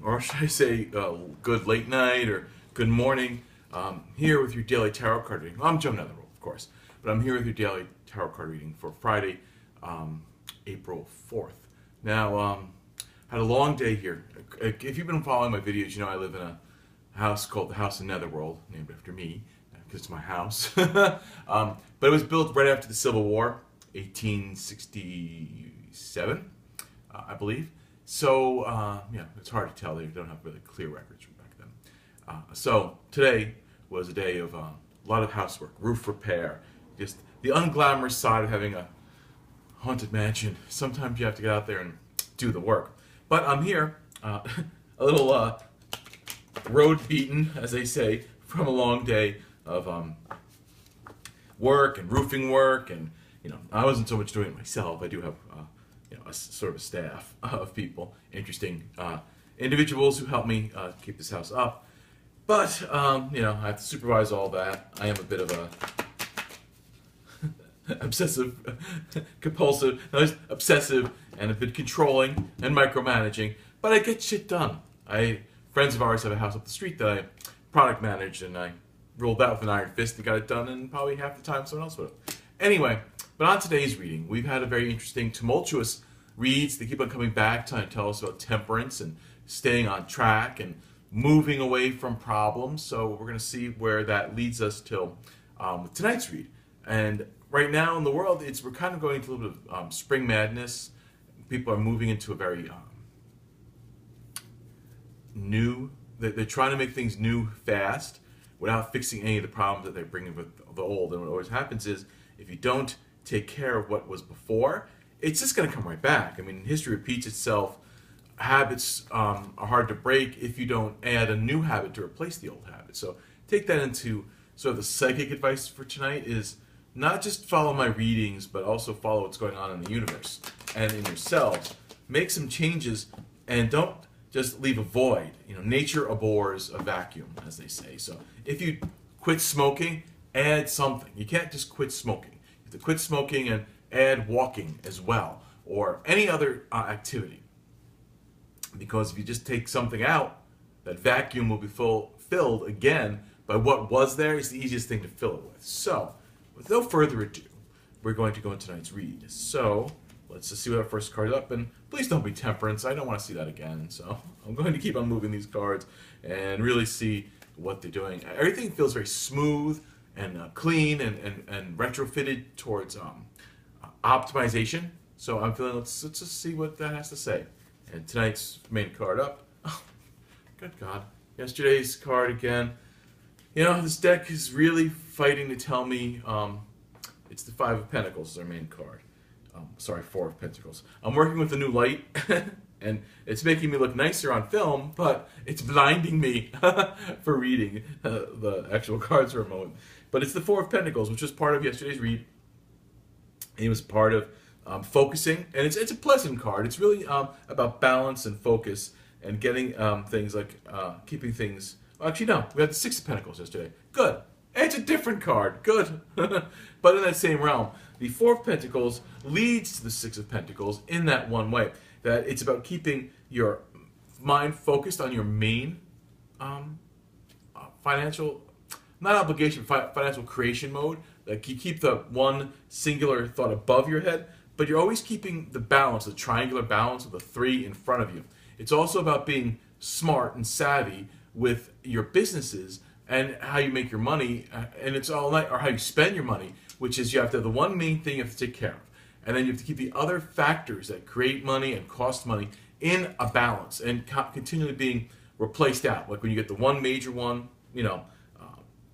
Or should I say good late night or good morning. Here with your daily tarot card reading. Well, I'm Joe Netherworld, of course, but I'm here with your daily tarot card reading for Friday, April 4th. Now, had a long day here. If you've been following my videos, you know I live in a house called the House of Netherworld, named after me, because it's my house. But it was built right after the Civil War, 1867, I believe. So, yeah, it's hard to tell. They don't have really clear records from back then. So, today was a day of a lot of housework, roof repair, just the unglamorous side of having a haunted mansion. Sometimes you have to get out there and do the work. But I'm here, a little road beaten, as they say, from a long day of work and roofing work. And, you know, I wasn't so much doing it myself. I do have a sort of a staff of people, interesting individuals who help me keep this house up. But, you know, I have to supervise all that. I am a bit of a obsessive, compulsive, obsessive, and a bit controlling and micromanaging. But I get shit done. Friends of ours have a house up the street that I product managed, and I rolled out with an iron fist and got it done in probably half the time someone else would have. Anyway, but on today's reading, we've had a very interesting, tumultuous reads. They keep on coming back, trying to tell us about temperance and staying on track and moving away from problems. So we're going to see where that leads us till tonight's read. And right now in the world, we're kind of going into a little bit of spring madness. People are moving into a very new. They're trying to make things new fast without fixing any of the problems that they're bringing with the old. And what always happens is if you don't take care of what was before, it's just going to come right back. I mean, history repeats itself. Habits are hard to break if you don't add a new habit to replace the old habit. So take that into sort of the psychic advice for tonight is not just follow my readings, but also follow what's going on in the universe and in yourselves. Make some changes and don't just leave a void. You know, nature abhors a vacuum, as they say. So if you quit smoking, add something. You can't just quit smoking. You have to quit smoking and add walking as well, or any other activity. Because if you just take something out, that vacuum will be filled again by what was there. It's the easiest thing to fill it with. So, with no further ado, we're going to go into tonight's read. So, let's just see what our first card is up. And please don't be temperance. I don't want to see that again. So, I'm going to keep on moving these cards and really see what they're doing. Everything feels very smooth and clean and retrofitted towards optimization. So I'm feeling, let's just see what that has to say. And tonight's main card up. Oh, good God. Yesterday's card again. You know, this deck is really fighting to tell me it's the Five of Pentacles is our main card. Sorry, Four of Pentacles. I'm working with a new light, and it's making me look nicer on film, but it's blinding me for reading the actual cards for a moment. But it's the Four of Pentacles, which was part of yesterday's read. It was part of focusing, and it's a pleasant card. It's really about balance and focus and getting things like keeping things. Well, actually, no, we had the Six of Pentacles yesterday. Good. It's a different card. Good. But in that same realm, the Four of Pentacles leads to the Six of Pentacles in that one way. That it's about keeping your mind focused on your main financial, not obligation, financial creation mode. Like you keep the one singular thought above your head, but you're always keeping the balance, the triangular balance of the three in front of you. It's also about being smart and savvy with your businesses and how you make your money, and it's all like, or how you spend your money, which is you have to have the one main thing you have to take care of. And then you have to keep the other factors that create money and cost money in a balance and continually being replaced out. Like when you get the one major one, you know,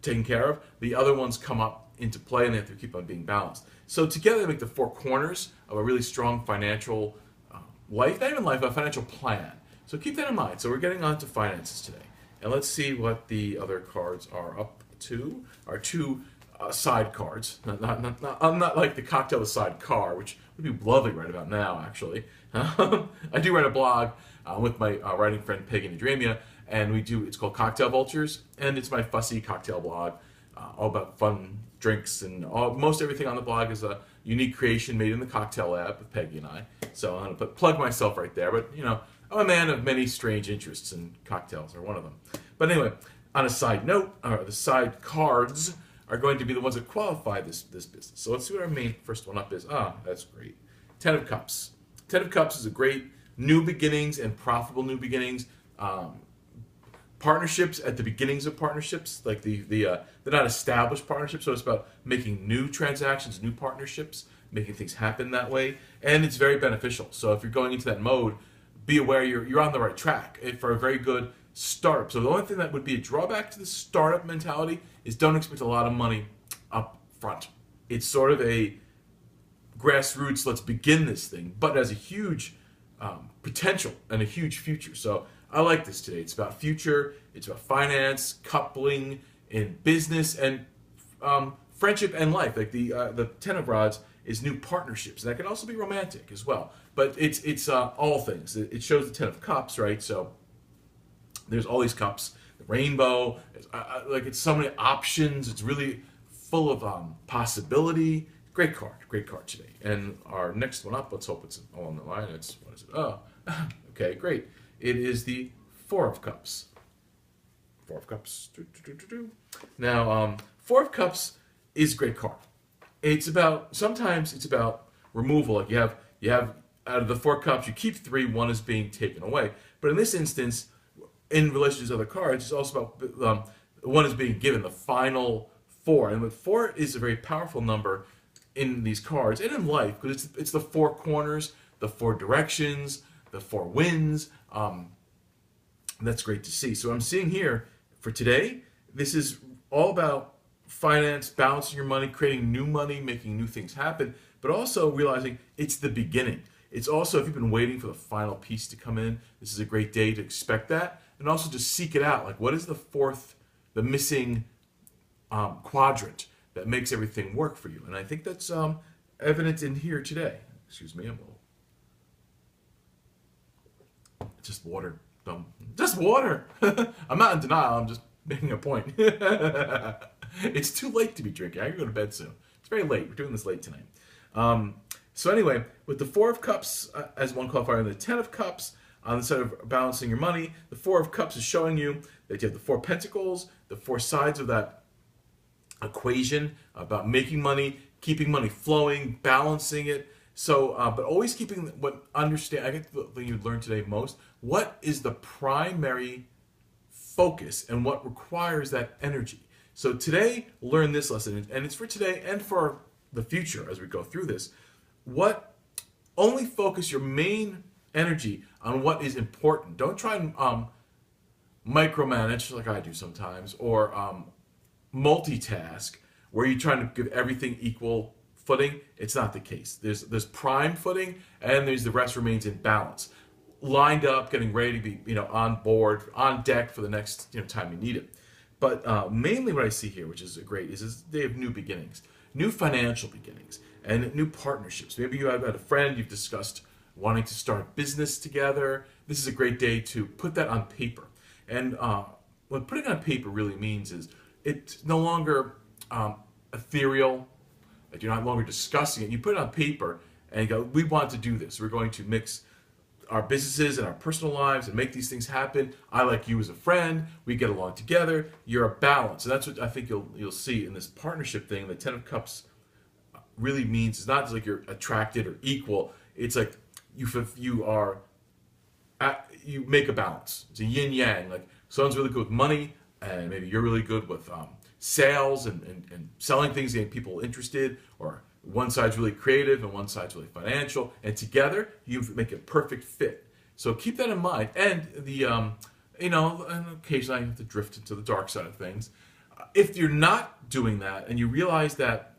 taken care of, the other ones come up into play and they have to keep on being balanced. So together they make the four corners of a really strong financial life, not even life, but a financial plan. So keep that in mind. So we're getting on to finances today. And let's see what the other cards are up to. Our two side cards. I'm not like the cocktail aside car, which would be lovely right about now, actually. I do write a blog with my writing friend Peggy Nadramia, and it's called Cocktail Vultures, and it's my fussy cocktail blog, all about fun drinks, and most everything on the blog is a unique creation made in the cocktail lab with Peggy and I. So I'm going to plug myself right there, but you know, I'm a man of many strange interests, and cocktails are one of them. But anyway, on a side note, the side cards are going to be the ones that qualify this business. So let's see what our main first one up is. That's great. Ten of Cups. Ten of Cups is a great new beginnings and profitable new beginnings. Partnerships at the beginnings of partnerships, like they're not established partnerships, so it's about making new transactions, new partnerships, making things happen that way, and it's very beneficial. So if you're going into that mode, be aware you're on the right track for a very good startup. So the only thing that would be a drawback to the startup mentality is don't expect a lot of money up front. It's sort of a grassroots, let's begin this thing, but it has a huge potential and a huge future. So I like this today. It's about future, it's about finance, coupling in business, and friendship and life. Like the Ten of Rods is new partnerships, and that can also be romantic as well. But it's all things. It shows the Ten of Cups, right? So there's all these cups, the rainbow. It's so many options. It's really full of possibility. Great card today. And our next one up, let's hope it's along the line. What is it? Oh, okay, great. It is the Four of Cups. Four of Cups. Now, Four of Cups is a great card. Sometimes it's about removal. Like you have out of the Four Cups, you keep three, one is being taken away. But in this instance, in relation to other cards, it's also about one is being given, the final four. And four is a very powerful number in these cards and in life, because it's the four corners, the four directions, the four winds. That's great to see. So I'm seeing here for today, this is all about finance, balancing your money, creating new money, making new things happen, but also realizing it's the beginning. It's also, if you've been waiting for the final piece to come in, this is a great day to expect that, and also just seek it out. Like, what is the missing quadrant that makes everything work for you? And I think that's evident in here today. Excuse me, just water. Just water. I'm not in denial. I'm just making a point. It's too late to be drinking. I can go to bed soon. It's very late. We're doing this late tonight. So anyway, with the Four of Cups as one qualifier and the Ten of Cups on the side of balancing your money, the Four of Cups is showing you that you have the Four Pentacles, the four sides of that equation about making money, keeping money flowing, balancing it. So, but always keeping I think the thing you learned today most, what is the primary focus and what requires that energy? So today, learn this lesson, and it's for today and for the future as we go through this. Only focus your main energy on what is important. Don't try and micromanage like I do sometimes, or multitask where you're trying to give everything equal footing. It's not the case. There's prime footing, and the rest remains in balance, lined up, getting ready to be on board, on deck for the next time you need it. But mainly what I see here, which is great, is they have new beginnings, new financial beginnings, and new partnerships. Maybe you have had a friend you've discussed wanting to start a business together. This is a great day to put that on paper. And what putting it on paper really means is it's no longer ethereal, that you're not longer discussing it. You put it on paper and you go, we want to do this. We're going to mix our businesses and our personal lives and make these things happen. I like you as a friend. We get along together. You're a balance. And that's what I think you'll see in this partnership thing. The Ten of Cups really means it's not just like you're attracted or equal. It's like you make a balance. It's a yin yang. Like someone's really good with money, and maybe you're really good with sales and selling things, getting people interested, or one side's really creative and one side's really financial, and together you make a perfect fit. So keep that in mind. And and occasionally I have to drift into the dark side of things. If you're not doing that and you realize that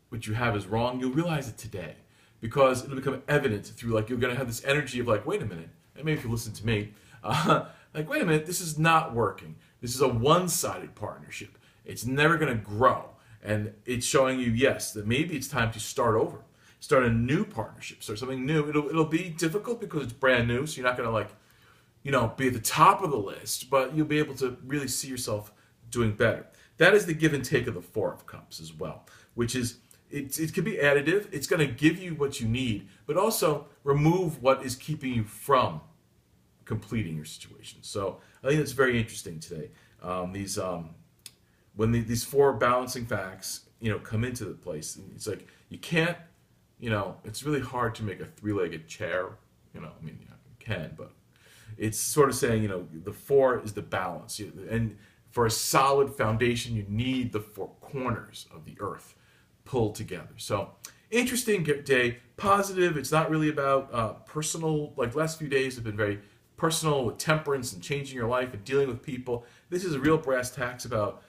what you have is wrong, you'll realize it today, because it'll become evident through, like, you're going to have this energy of like, wait a minute, and maybe if you listen to me, like, wait a minute, this is not working. This is a one-sided partnership. It's never going to grow. And it's showing you, yes, that maybe it's time to start over. Start a new partnership. Start something new. It'll be difficult because it's brand new, so you're not going to be at the top of the list, but you'll be able to really see yourself doing better. That is the give and take of the Four of Cups as well, which is it could be additive. It's going to give you what you need, but also remove what is keeping you from completing your situation. So I think that's very interesting today. These four balancing facts, come into the place. It's like you can't, it's really hard to make a three-legged chair. You can, but it's sort of saying, the four is the balance. And for a solid foundation, you need the four corners of the earth pulled together. So interesting day, positive. It's not really about personal, like last few days have been very personal with temperance and changing your life and dealing with people. This is a real brass tacks about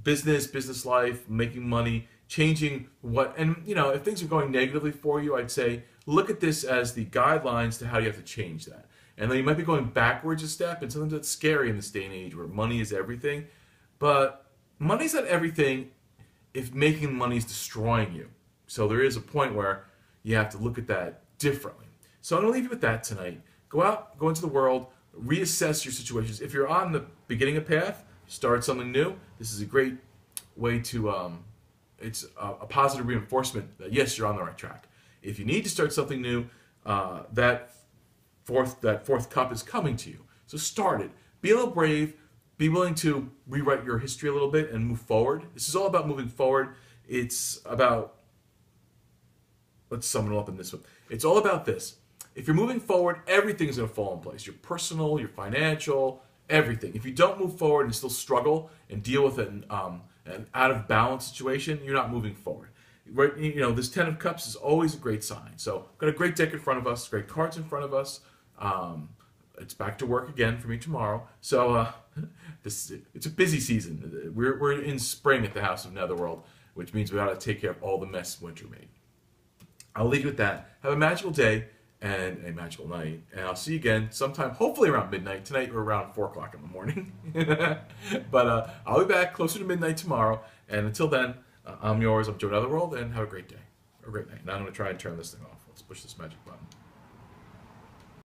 business life, making money, changing and if things are going negatively for you, I'd say look at this as the guidelines to how you have to change that. And then you might be going backwards a step, and sometimes that's scary in this day and age where money is everything. But money's not everything if making money is destroying you. So there is a point where you have to look at that differently. So I'm going to leave you with that tonight. Go out, go into the world, reassess your situations. If you're on the beginning of path, start something new. This is a great way to, it's a positive reinforcement that yes, you're on the right track. If you need to start something new, that fourth cup is coming to you. So start it. Be a little brave. Be willing to rewrite your history a little bit and move forward. This is all about moving forward. It's about, let's sum it up in this one. It's all about this. If you're moving forward, everything's going to fall in place. Your personal, your financial, everything. If you don't move forward and still struggle and deal with an out of balance situation, you're not moving forward. Right? This 10 of Cups is always a great sign. So we've got a great deck in front of us, great cards in front of us. It's back to work again for me tomorrow. So it's a busy season. We're in spring at the House of Netherworld, which means we got to take care of all the mess winter made. I'll leave you with that. Have a magical day and a magical night. And I'll see you again sometime, hopefully around midnight. Tonight we're around 4 o'clock in the morning. But I'll be back closer to midnight tomorrow. And until then, I'm yours. I'm Joe Netherworld, and have a great day. Or a great night. Now I'm going to try and turn this thing off. Let's push this magic button.